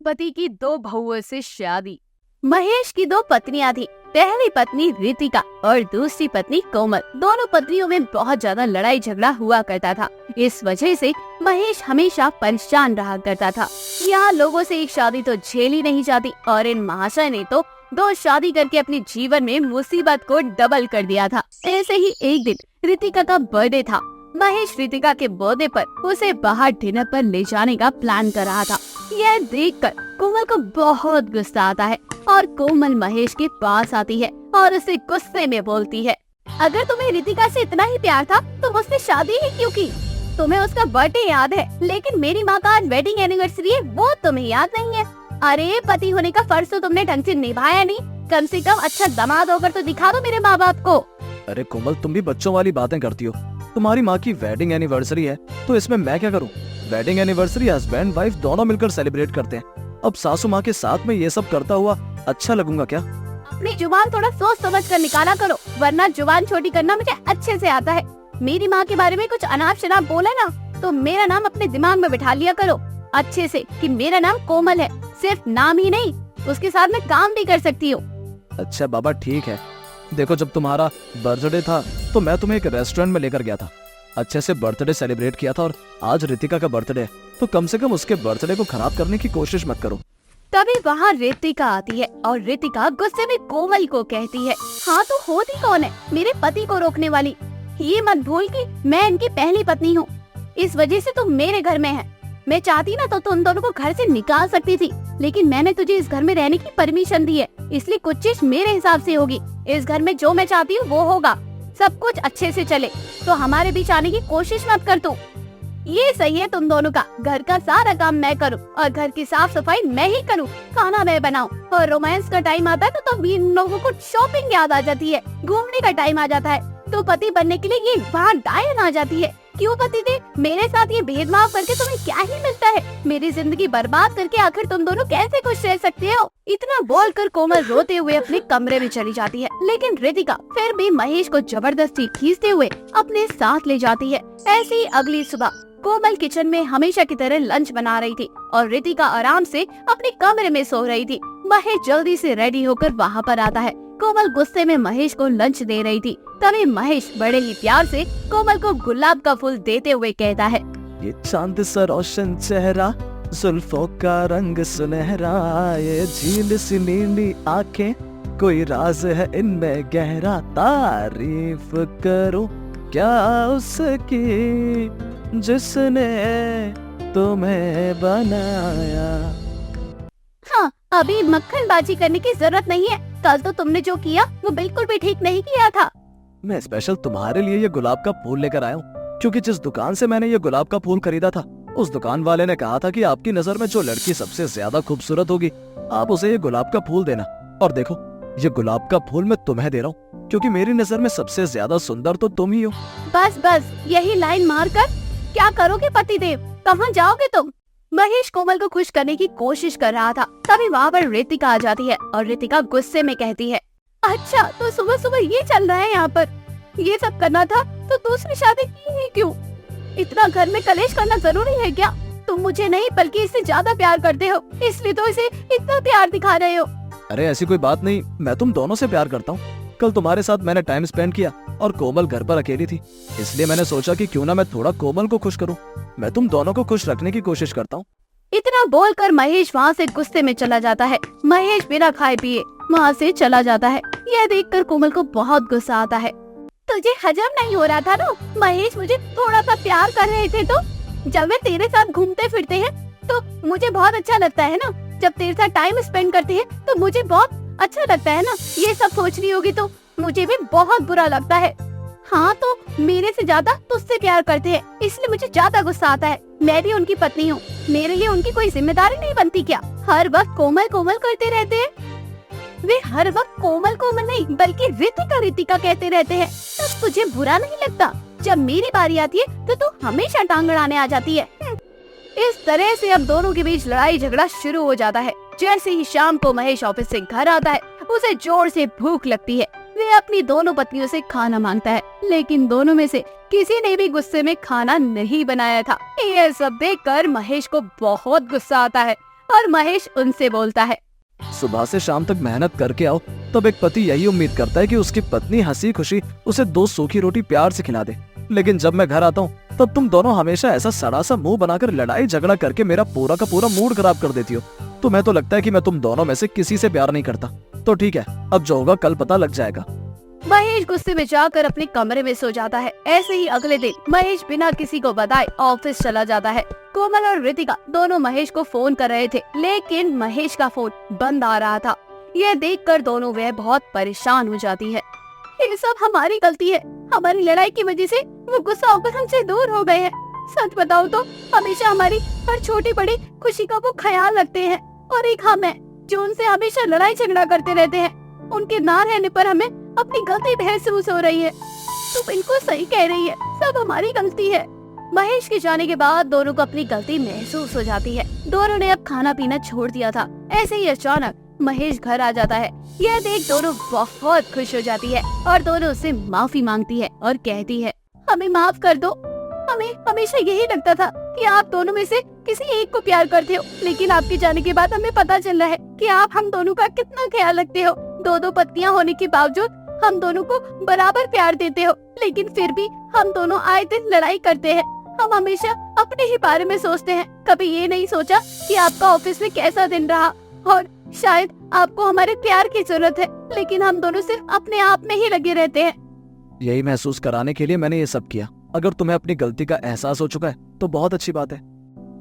पति की दो बहुओं से शादी। महेश की दो पत्नियां थी। पहली पत्नी रितिका और दूसरी पत्नी कोमल। दोनों पत्नियों में बहुत ज्यादा लड़ाई झगड़ा हुआ करता था। इस वजह से महेश हमेशा परेशान रहा करता था। यहाँ लोगों से एक शादी तो झेली नहीं जाती और इन महाशय ने तो दो शादी करके अपने जीवन में मुसीबत को डबल कर दिया था। ऐसे ही एक दिन रितिका का बर्थडे था। महेश रितिका के बर्थडे पर उसे बाहर डिनर पर ले जाने का प्लान कर रहा था। यह देखकर कोमल को बहुत गुस्सा आता है और कोमल महेश के पास आती है और उसे गुस्से में बोलती है, अगर तुम्हें रितिका से इतना ही प्यार था तो उससे शादी ही क्यों की? तुम्हें उसका बर्थडे याद है, लेकिन मेरी माँ का आज वेडिंग एनिवर्सरी है वो तुम्हें याद नहीं है। अरे पति होने का फर्ज तो तुमने ढंग से निभाया नहीं। कम से कम अच्छा दामाद होकर तो दिखा दो मेरे माँ बाप को। अरे कोमल, तुम भी बच्चों वाली बातें करती हो। तुम्हारी माँ की वेडिंग एनिवर्सरी है तो इसमें मैं क्या करूँ? वेडिंग एनिवर्सरी हस्बैंड वाइफ दोनों मिलकर सेलिब्रेट करते हैं। अब सासू माँ के साथ में ये सब करता हुआ अच्छा लगूंगा क्या? अपनी जुबान थोड़ा सोच समझ कर निकाला करो, वरना जुबान छोटी करना मुझे अच्छे से आता है। मेरी माँ के बारे में कुछ अनाप शनाप बोला ना तो मेरा नाम अपने दिमाग में बिठा लिया करो अच्छे से कि मेरा नाम कोमल है। सिर्फ नाम ही नहीं, उसके साथ में काम भी कर सकती हूँ। अच्छा बाबा ठीक है। देखो, जब तुम्हारा बर्थडे था तो मैं तुम्हें एक रेस्टोरेंट में लेकर गया था, अच्छे से बर्थडे सेलिब्रेट किया था। और आज रितिका का बर्थडे है तो कम से कम उसके बर्थडे को खराब करने की कोशिश मत करो। तभी वहाँ रितिका आती है और रितिका गुस्से में कोमल को कहती है, हाँ तो होती कौन है? मेरे पति को रोकने वाली। ये मत भूल कि मैं इनकी पहली पत्नी हूँ, इस वजह से तुम मेरे घर में है। मैं चाहती ना तो तुम दोनों को घर से निकाल सकती थी, लेकिन मैंने तुझे इस घर में रहने की परमिशन दी है, इसलिए कुछ चीज मेरे हिसाब से होगी। इस घर में जो मैं चाहती हूँ वो होगा, सब कुछ अच्छे से चले। तो हमारे बीच आने की कोशिश मत कर तू। ये सही है तुम दोनों का, घर का सारा काम मैं करूँ और घर की साफ सफाई मैं ही करूँ, खाना मैं बनाऊँ। और रोमांस का टाइम आता है तो इन लोगों को शॉपिंग याद आ जाती है, घूमने का टाइम आ जाता है तो पति बनने के लिए ये वहाँ डायन आ जाती है। क्यों पति दे, मेरे साथ ये भेदभाव करके तुम्हें क्या ही मिलता है? मेरी जिंदगी बर्बाद करके आखिर तुम दोनों कैसे खुश रह सकते हो? इतना बोलकर कोमल रोते हुए अपने कमरे में चली जाती है, लेकिन रितिका फिर भी महेश को जबरदस्ती खींचते हुए अपने साथ ले जाती है। ऐसे ही अगली सुबह कोमल किचन में हमेशा की तरह लंच बना रही थी और रितिका आराम से अपने कमरे में सो रही थी। महेश जल्दी से रेडी होकर वहाँ पर आता है। कोमल गुस्से में महेश को लंच दे रही थी, तभी महेश बड़े ही प्यार से कोमल को गुलाब का फूल देते हुए कहता है, ये चांद सा रोशन चेहरा, जुल्फों का रंग सुनहरा, ये झील सी नीली आंखें, कोई राज है इनमें गहरा, तारीफ करूं क्या उसकी जिसने तुम्हें बनाया। हाँ अभी मक्खनबाजी करने की जरूरत नहीं है, कल तो तुमने जो किया वो बिल्कुल भी ठीक नहीं किया था। मैं स्पेशल तुम्हारे लिए ये गुलाब का फूल लेकर आया हूँ, क्योंकि जिस दुकान से मैंने ये गुलाब का फूल खरीदा था उस दुकान वाले ने कहा था कि आपकी नजर में जो लड़की सबसे ज्यादा खूबसूरत होगी आप उसे ये गुलाब का फूल देना। और देखो, ये गुलाब का फूल मैं तुम्हें दे रहा हूँ क्योंकि मेरी नजर में सबसे ज्यादा सुंदर तो तुम ही हो। बस बस यही लाइन मारकर क्या करोगे पतिदेव, कहाँ जाओगे तुम? महेश कोमल को खुश करने की कोशिश कर रहा था, तभी वहाँ पर रितिका आ जाती है और रितिका गुस्से में कहती है, अच्छा तो सुबह सुबह ये चल रहा है यहाँ पर, ये सब करना था तो दूसरी शादी की ही क्यों? इतना घर में कलेश करना जरूरी है क्या? तुम मुझे नहीं बल्कि इससे ज्यादा प्यार करते हो, इसलिए तो इसे इतना प्यार दिखा रहे हो। अरे ऐसी कोई बात नहीं, मैं तुम दोनों से प्यार करता हूँ। कल तुम्हारे साथ मैंने टाइम स्पेंड किया और कोमल घर पर अकेली थी, इसलिए मैंने सोचा कि क्यों ना मैं थोड़ा कोमल को खुश करूं। मैं तुम दोनों को खुश रखने की कोशिश करता हूँ। इतना बोलकर महेश वहाँ से गुस्से में चला जाता है। महेश बिना खाए पिए वहाँ से चला जाता है। यह देखकर कोमल को बहुत गुस्सा आता है। तुझे हजम नहीं हो रहा था ना? महेश मुझे थोड़ा सा प्यार कर रहे थे तो जब वे तेरे साथ घूमते फिरते हैं तो मुझे बहुत अच्छा लगता है ना, जब तेरे साथ टाइम स्पेंड करते हैं तो मुझे बहुत अच्छा लगता है ना। ये सब सोच रही होगी तो मुझे भी बहुत बुरा लगता है। हाँ तो मेरे से ज्यादा तुझसे प्यार करते हैं इसलिए मुझे ज्यादा गुस्सा आता है। मैं भी उनकी पत्नी हूँ, मेरे लिए उनकी कोई जिम्मेदारी नहीं बनती क्या? हर वक्त कोमल कोमल करते रहते हैं। वे हर वक्त कोमल कोमल नहीं बल्कि रितिका रितिका कहते रहते हैं। तब तुझे बुरा नहीं लगता? जब मेरी बारी आती है तो तू हमेशा टांग अड़ाने आ जाती है। इस तरह से अब दोनों के बीच लड़ाई झगड़ा शुरू हो जाता है। जैसे ही शाम को महेश ऑफिस से घर आता है उसे जोर से भूख लगती है। वे अपनी दोनों पत्नियों से खाना मांगता है, लेकिन दोनों में से किसी ने भी गुस्से में खाना नहीं बनाया था। यह सब देखकर महेश को बहुत गुस्सा आता है और महेश उनसे बोलता है। सुबह से शाम तक मेहनत करके आओ, तब एक पति यही उम्मीद करता है कि उसकी पत्नी हंसी खुशी उसे 2 सूखी रोटी प्यार से खिला दे। लेकिन जब मैं घर आता हूँ तब तुम दोनों हमेशा ऐसा सड़ा सा मुंह बनाकर लड़ाई झगड़ा करके मेरा पूरा का पूरा मूड खराब कर देती हो। तुम्हें तो लगता है कि मैं तुम दोनों में से किसी से प्यार नहीं करता। तो ठीक है, अब जो होगा कल पता लग जाएगा। महेश गुस्से में जाकर अपने कमरे में सो जाता है। ऐसे ही अगले दिन महेश बिना किसी को बताए ऑफिस चला जाता है। कोमल और रितिका दोनों महेश को फोन कर रहे थे, लेकिन महेश का फोन बंद आ रहा था। यह देखकर दोनों वह बहुत परेशान हो जाती है। ये सब हमारी गलती है, हमारी लड़ाई की वजह से वो गुस्सा होकर हमसे दूर हो गए हैं। सच बताओ तो हमेशा हमारी हर छोटी बड़ी खुशी का वो ख्याल रखते हैं, और एक हम है जो उनसे हमेशा लड़ाई झगड़ा करते रहते हैं। उनके ना रहने पर हमें अपनी गलती महसूस हो रही है। तू बिल्कुल सही कह रही है, सब हमारी गलती है। महेश के जाने के बाद दोनों को अपनी गलती महसूस हो जाती है। दोनों ने अब खाना पीना छोड़ दिया था। ऐसे ही अचानक महेश घर आ जाता है। यह देख दोनों बहुत खुश हो जाती है और दोनों उससे माफी मांगती है और कहती है, हमें माफ कर दो। हमें हमेशा यही लगता था कि आप दोनों में से किसी एक को प्यार करते हो, लेकिन आपके जाने के बाद हमें पता चल रहा है कि आप हम दोनों का कितना ख्याल रखते हो। 2 पत्नियां होने के बावजूद हम दोनों को बराबर प्यार देते हो, लेकिन फिर भी हम दोनों आए दिन लड़ाई करते हैं। हम हमेशा अपने ही बारे में सोचते हैं, कभी ये नहीं सोचा कि आपका ऑफिस में कैसा दिन रहा, और शायद आपको हमारे प्यार की जरूरत है, लेकिन हम दोनों सिर्फ अपने आप में ही लगे रहते हैं। यही महसूस कराने के लिए मैंने ये सब किया। अगर तुम्हें अपनी गलती का एहसास हो चुका है तो बहुत अच्छी बात है।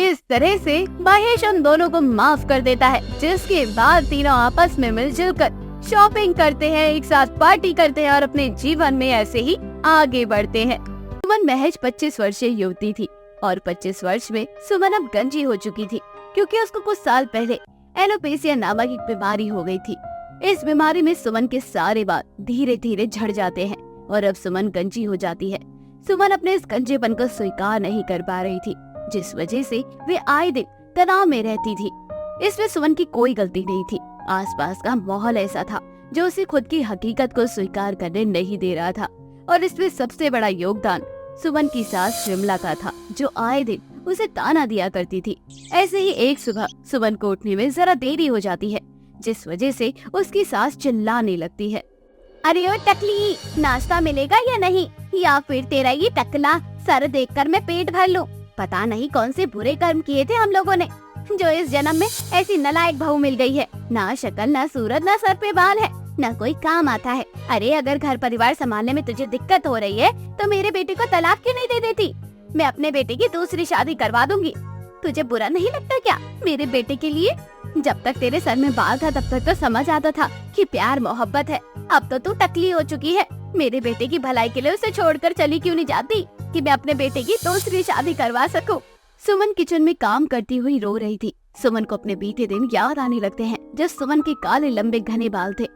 इस तरह से महेश उन दोनों को माफ कर देता है, जिसके बाद तीनों आपस में मिलजुल कर शॉपिंग करते हैं, एक साथ पार्टी करते हैं और अपने जीवन में ऐसे ही आगे बढ़ते हैं। सुमन महज 25 वर्षीय युवती थी और 25 वर्ष में सुमन अब गंजी हो चुकी थी, क्योंकि उसको कुछ साल पहले एलोपेशिया नामक एक बीमारी हो गई थी। इस बीमारी में सुमन के सारे बाल धीरे धीरे झड़ जाते हैं और अब सुमन गंजी हो जाती है। सुमन अपने इस गंजेपन को स्वीकार नहीं कर पा रही थी, जिस वजह से वे आए दिन तनाव में रहती थी। इसमें सुमन की कोई गलती नहीं थी। आसपास का माहौल ऐसा था जो उसे खुद की हकीकत को स्वीकार करने नहीं दे रहा था, और इसमें सबसे बड़ा योगदान सुमन की सास शिमला का था, जो आए दिन उसे ताना दिया करती थी। ऐसे ही एक सुबह सुमन को उठने में जरा देरी हो जाती है, जिस वजह से उसकी सास चिल्लाने लगती है, अरे ओ टकली, नाश्ता मिलेगा या नहीं, या फिर तेरा ये टकला सर देखकर मैं पेट भर लूं। पता नहीं कौन से बुरे कर्म किए थे हम लोगों ने, जो इस जन्म में ऐसी नालायक बहू मिल गई है। ना शक्ल, ना सूरत, ना सर पे बाल है, ना कोई काम आता है। अरे अगर घर परिवार संभालने में तुझे दिक्कत हो रही है तो मेरे बेटे को तलाक क्यों नहीं दे देती? मैं अपने बेटे की दूसरी शादी करवा दूंगी। तुझे बुरा नहीं लगता क्या मेरे बेटे के लिए? जब तक तेरे सर में बाल था तब तक तो समझ आता था कि प्यार मोहब्बत है। अब तो तू टकली हो चुकी है। मेरे बेटे की भलाई के लिए उसे छोड़कर चली क्यों नहीं जाती कि मैं अपने बेटे की दूसरी शादी करवा सकूं? सुमन किचन में काम करती हुई रो रही थी। सुमन को अपने बीते दिन याद आने लगते हैं, जब सुमन के काले लंबे घने बाल थे।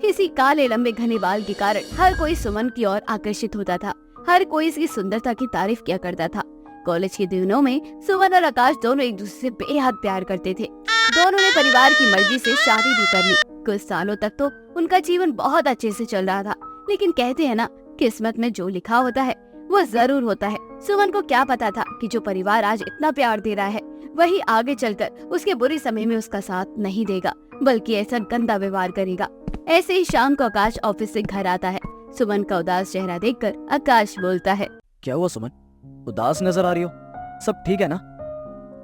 इसी काले लंबे घने बाल के कारण हर कोई सुमन की ओर आकर्षित होता था। हर कोई इसकी सुंदरता की तारीफ किया करता था। कॉलेज के दिनों में सुमन और आकाश दोनों एक दूसरे से बेहद प्यार करते थे। दोनों ने परिवार की मर्जी से शादी भी कर ली। कुछ सालों तक तो उनका जीवन बहुत अच्छे से चल रहा था, लेकिन कहते हैं ना, किस्मत में जो लिखा होता है वो जरूर होता है। सुमन को क्या पता था कि जो परिवार आज इतना प्यार दे रहा है वही आगे चलकर उसके बुरे समय में उसका साथ नहीं देगा, बल्कि ऐसा गंदा व्यवहार करेगा। ऐसे ही शाम को आकाश ऑफिस से घर आता है। सुमन का उदास चेहरा देखकर आकाश बोलता है, क्या हुआ सुमन, उदास नजर आ रही हो? सब ठीक है ना?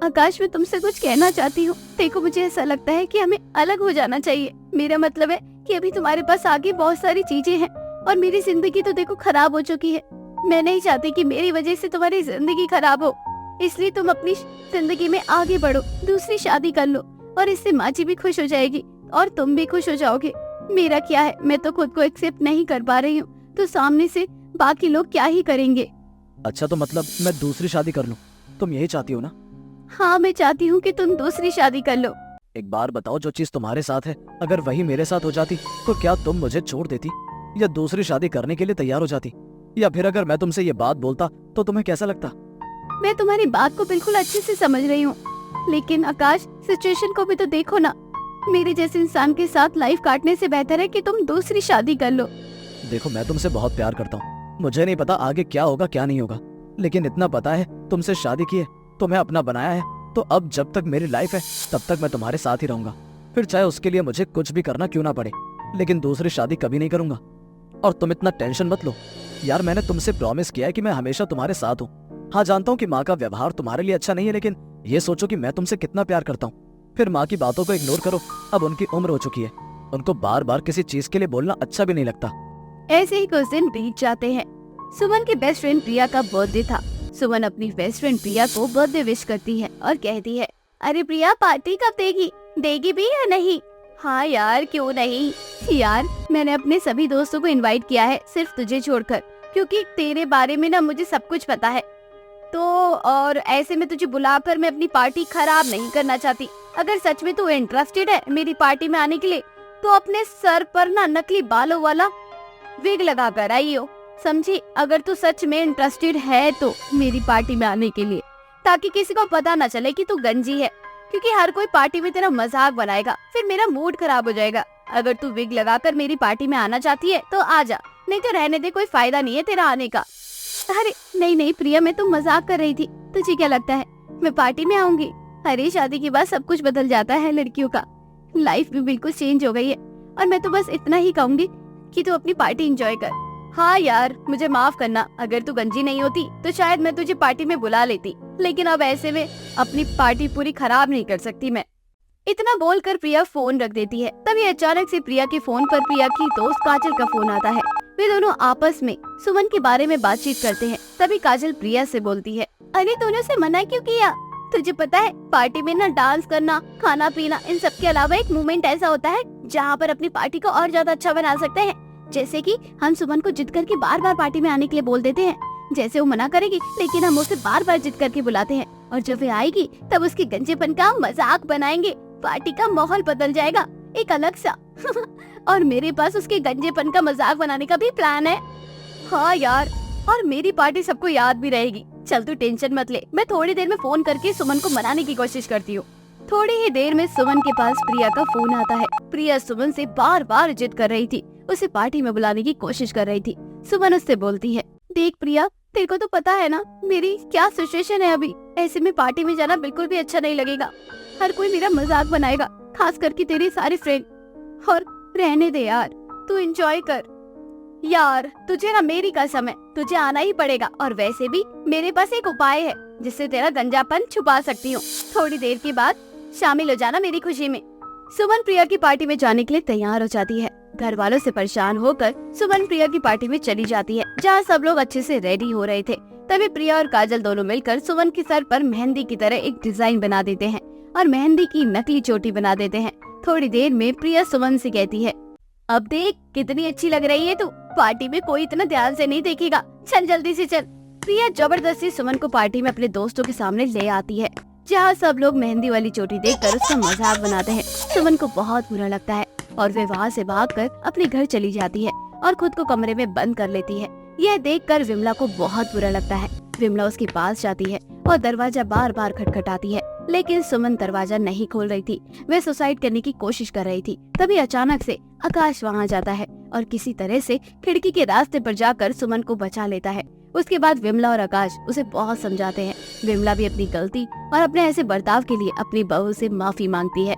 आकाश, मैं तुमसे कुछ कहना चाहती हूँ। देखो, मुझे ऐसा लगता है कि हमें अलग हो जाना चाहिए। मेरा मतलब है कि अभी तुम्हारे पास आगे बहुत सारी चीजें हैं और मेरी जिंदगी तो देखो खराब हो चुकी है। मैं नहीं चाहती कि मेरी वजह से तुम्हारी जिंदगी खराब हो, इसलिए तुम अपनी जिंदगी में आगे बढ़ो, दूसरी शादी कर लो, और इससे माँ जी भी खुश हो जाएगी और तुम भी खुश हो जाओगे। मेरा क्या है, मैं तो खुद को एक्सेप्ट नहीं कर पा रही हूँ, तो सामने से बाकी लोग क्या ही करेंगे। अच्छा, तो मतलब मैं दूसरी शादी कर लूं? तुम यही चाहती हो ना? हाँ, मैं चाहती हूँ कि तुम दूसरी शादी कर लो। एक बार बताओ, जो चीज तुम्हारे साथ है अगर वही मेरे साथ हो जाती तो क्या तुम मुझे छोड़ देती या दूसरी शादी करने के लिए तैयार हो जाती? या फिर अगर मैं तुमसे ये बात बोलता तो तुम्हें कैसा लगता? मैं तुम्हारी बात को बिल्कुल अच्छे से समझ रही हूँ, लेकिन आकाश, सिचुएशन को भी तो देखो ना। मेरे जैसे इंसान के साथ लाइफ काटने से बेहतर है कि तुम दूसरी शादी कर लो। देखो, मैं तुमसे बहुत प्यार करता हूँ। मुझे नहीं पता आगे क्या होगा क्या नहीं होगा, लेकिन इतना पता है तुमसे शादी की है, तुम्हें अपना बनाया है, तो अब जब तक मेरी लाइफ है तब तक मैं तुम्हारे साथ ही रहूंगा, फिर चाहे उसके लिए मुझे कुछ भी करना क्यों ना पड़े, लेकिन दूसरी शादी कभी नहीं करूंगा। और तुम इतना टेंशन मत लो यार, मैंने तुमसे प्रॉमिस किया है कि मैं हमेशा तुम्हारे साथ हूँ। हाँ जानता हूँ कि माँ का व्यवहार तुम्हारे लिए अच्छा नहीं है, लेकिन ये सोचो कि मैं तुमसे कितना प्यार करता हूँ। फिर माँ की बातों को इग्नोर करो, अब उनकी उम्र हो चुकी है, उनको बार बार किसी चीज के लिए बोलना अच्छा भी नहीं लगता। ऐसे ही कुछ दिन बीत जाते हैं। सुमन की बेस्ट फ्रेंड प्रिया का बर्थडे था। सुमन अपनी बेस्ट फ्रेंड प्रिया को बर्थडे विश करती है और कहती है, अरे प्रिया पार्टी कब देगी, देगी भी या नहीं? हाँ यार क्यों नहीं यार, मैंने अपने सभी दोस्तों को इनवाइट किया है सिर्फ तुझे छोड़कर, क्योंकि तेरे बारे में ना मुझे सब कुछ पता है। तो और ऐसे में तुझे बुलाकर मैं अपनी पार्टी खराब नहीं करना चाहती। अगर सच में तू इंटरेस्टेड है मेरी पार्टी में आने के लिए तो अपने सर पर ना नकली बालों वाला विग लगा कर आई हो, समझी? अगर तू सच में इंटरेस्टेड है तो मेरी पार्टी में आने के लिए, ताकि किसी को पता न चले कि तू गंजी है, क्योंकि हर कोई पार्टी में तेरा मजाक बनाएगा, फिर मेरा मूड खराब हो जाएगा। अगर तू विग लगाकर मेरी पार्टी में आना चाहती है तो आ जा, नहीं तो रहने दे, कोई फायदा नहीं है तेरा आने का। अरे नहीं नहीं प्रिया, मैं तो मजाक कर रही थी, तुझे क्या लगता है मैं पार्टी में आऊंगी? अरे शादी के बाद सब कुछ बदल जाता है, लड़कियों का लाइफ भी बिल्कुल चेंज हो गई है। और मैं तो बस इतना ही कहूंगी कि तू अपनी पार्टी एंजॉय कर। हाँ यार मुझे माफ करना, अगर तू गंजी नहीं होती तो शायद मैं तुझे पार्टी में बुला लेती, लेकिन अब ऐसे में अपनी पार्टी पूरी खराब नहीं कर सकती मैं। इतना बोलकर प्रिया फोन रख देती है। तभी अचानक से प्रिया के फोन पर प्रिया की दोस्त काजल का फोन आता है। वे दोनों आपस में सुमन के बारे में बातचीत करते हैं। तभी काजल प्रिया से बोलती है, अरे तूने उसे मना क्यों किया? तुझे पता है पार्टी में ना डांस करना, खाना पीना, इन सब के अलावा एक मोमेंट ऐसा होता है जहाँ पर अपनी पार्टी को और ज्यादा अच्छा बना सकते हैं। जैसे कि हम सुमन को जिद करके बार बार पार्टी में आने के लिए बोल देते हैं, जैसे वो मना करेगी लेकिन हम उसे बार बार जिद करके बुलाते हैं, और जब वे आएगी तब उसके गंजेपन का मजाक बनाएंगे, पार्टी का माहौल बदल जाएगा एक अलग सा। और मेरे पास उसके गंजेपन का मजाक बनाने का भी प्लान है। हाँ यार, और मेरी पार्टी सबको याद भी रहेगी। चल तू टेंशन मत ले, मैं थोड़ी देर में फोन करके सुमन को मनाने की कोशिश करती हूँ। थोड़ी ही देर में सुमन के पास प्रिया का फोन आता है। प्रिया सुमन से बार बार जिद कर रही थी, उसे पार्टी में बुलाने की कोशिश कर रही थी। सुमन उससे बोलती है, देख प्रिया तेरे को तो पता है ना मेरी क्या सिचुएशन है अभी, ऐसे में पार्टी में जाना बिल्कुल भी अच्छा नहीं लगेगा, हर कोई मेरा मजाक बनाएगा, खास करके तेरे सारे फ्रेंड। और रहने दे यार, तू एंजॉय कर यार, तुझे ना मेरी कसम है तुझे आना ही पड़ेगा। और वैसे भी मेरे पास एक उपाय है जिससे तेरा गंजापन छुपा सकती हूँ। थोड़ी देर के बाद शामिल हो जाना मेरी खुशी में। सुमन प्रिया की पार्टी में जाने के लिए तैयार हो जाती है। घर वालों से परेशान होकर सुमन प्रिया की पार्टी में चली जाती है, जहाँ सब लोग अच्छे से रेडी हो रहे थे। तभी प्रिया और काजल दोनों मिलकर सुमन के सर पर मेहंदी की तरह एक डिजाइन बना देते हैं और मेहंदी की नकली चोटी बना देते हैं। थोड़ी देर में प्रिया सुमन से कहती है, अब देख कितनी अच्छी लग रही है तू, पार्टी में कोई इतना ध्यान से नहीं देखेगा, चल जल्दी से चल। प्रिया जबरदस्ती सुमन को पार्टी में अपने दोस्तों के सामने ले आती है, जहाँ सब लोग मेहंदी वाली चोटी देखकर उसका मजाक बनाते हैं। सुमन को बहुत बुरा लगता है और वे वहाँ से भागकर अपने घर चली जाती है और खुद को कमरे में बंद कर लेती है। यह देखकर विमला को बहुत बुरा लगता है। विमला उसके पास जाती है और दरवाजा बार बार खटखटाती है, लेकिन सुमन दरवाजा नहीं खोल रही थी। वे सुसाइड करने की कोशिश कर रही थी। तभी अचानक से आकाश वहाँ जाता है और किसी तरह से खिड़की के रास्ते पर जाकर सुमन को बचा लेता है। उसके बाद विमला और आकाश उसे बहुत समझाते हैं। विमला भी अपनी गलती और अपने ऐसे बर्ताव के लिए अपनी बहू से माफी मांगती है।